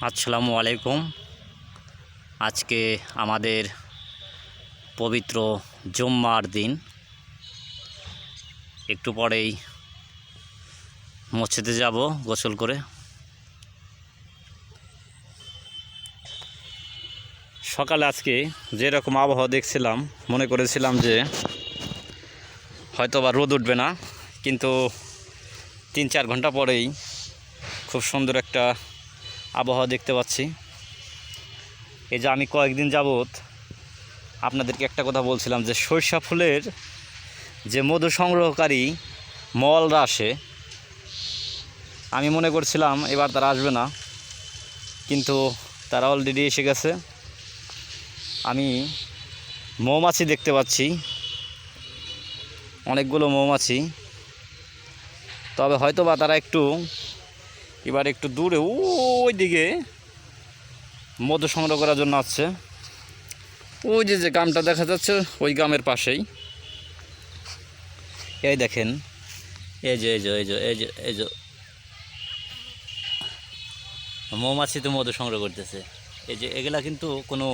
আসসালামু আলাইকুম। আজকে আমাদের পবিত্র জুম্মার দিন। একটু পরেই মসজিদে যাব গোসল করে। সকালে আজকে যেরকম আবহাওয়া দেখছিলাম মনে করেছিলাম যে হয়তো বা রোদ উঠবে না, কিন্তু 3-4 ঘন্টা পরেই খুব সুন্দর একটা আবহাওয়া দেখতে পাচ্ছি। এই যে আমি কয়েকদিন যাবত আপনাদেরকে একটা কথা বলছিলাম যে সরিষা ফুলের যে মধু সংগ্রহকারী মলরা আসে, আমি মনে করছিলাম এবার তারা আসবে না, কিন্তু তারা অলরেডি এসে গেছে। আমি মৌমাছি দেখতে পাচ্ছি, অনেকগুলো মৌমাছি। তবে হয়তো বা তারা এবার একটু দূরে ওই দিকে মধু সংগ্রহ করার জন্য আসছে। ওই যে গ্রামটা দেখা যাচ্ছে ওই গ্রামের পাশেই। এই দেখেন, এই যে মৌমাছি তো মধু সংগ্রহ করতেছে। এই যে এগুলা কিন্তু কোনো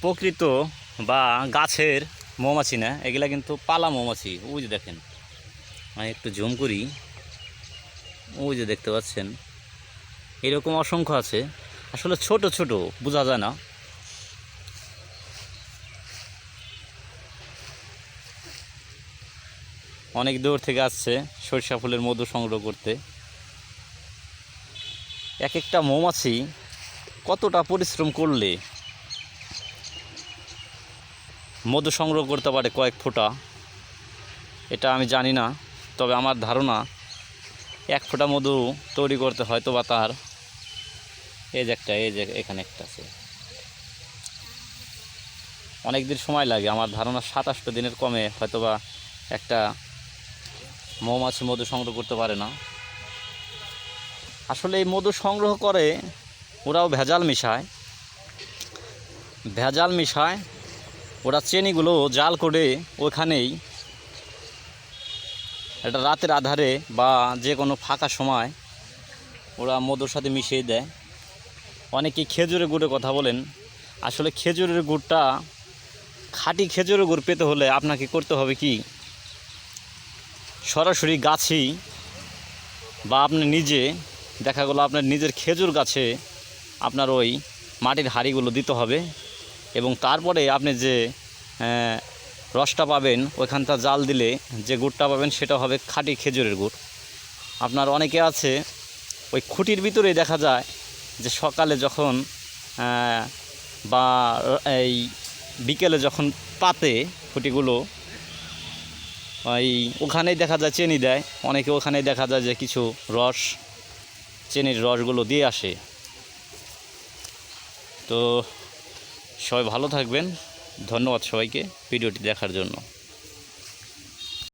প্রকৃত বা গাছের মৌমাছি না, এগুলা কিন্তু পালা মৌমাছি। ওই যে দেখেন, আমি একটু জুম করি, ওই যে দেখতে পাচ্ছেন এরকম অসংখ্য আছে। আসলে ছোট ছোট বোঝা যায় না। অনেক দূর থেকে আসছে সরিষা ফুলের মধু সংগ্রহ করতে। এক একটা মৌমাছি কতটা পরিশ্রম করলে মধু সংগ্রহ করতে পারে কয়েক ফোঁটা, এটা আমি জানি না। তবে আমার ধারণা 1 ফোঁটা মধু তৈরি করতে হয়তো বা তার এই যে এখানে একটা আছে, অনেক দিন সময় লাগে। আমার ধারণা 27 দিনের কমে হয়তো বা একটা মৌমাছি মধু সংগ্রহ করতে পারে না। আসলে এই মধু সংগ্রহ করে ওরাও ভেজাল মিশায়। ওরা চেনিগুলো জাল করে ওখানেই এটা রাতের আধারে বা যে কোনো ফাঁকা সময় ওরা মধুর সাথে মিশিয়ে দেয়। অনেকে খেজুরের গুড়ের কথা বলেন। আসলে খেজুরের গুড়টা, খাঁটি খেজুরের গুড় পেতে হলে আপনাকে করতে হবে কি, সরাসরি গাছই বা আপনি নিজে দেখা গেলো আপনার নিজের খেজুর গাছে আপনার ওই মাটির হাঁড়িগুলো দিতে হবে, এবং তারপরে আপনি যে রসটা পাবেন ওইখানটা জাল দিলে যে গুড়টা পাবেন সেটা হবে খাঁটি খেজুরের গুড়। আপনার অনেকে আছে ওই খুঁটির ভিতরেই দেখা যায় যে সকালে যখন বা এই বিকেলে যখন পাতে খুঁটিগুলো, ওখানেই দেখা যায় চেনি দেয়। অনেকে ওখানেই দেখা যায় যে কিছু চেনির রসগুলো দিয়ে আসে। তো সবাই ভালো থাকবেন। ধন্যবাদ সবাইকে ভিডিওটি দেখার জন্য।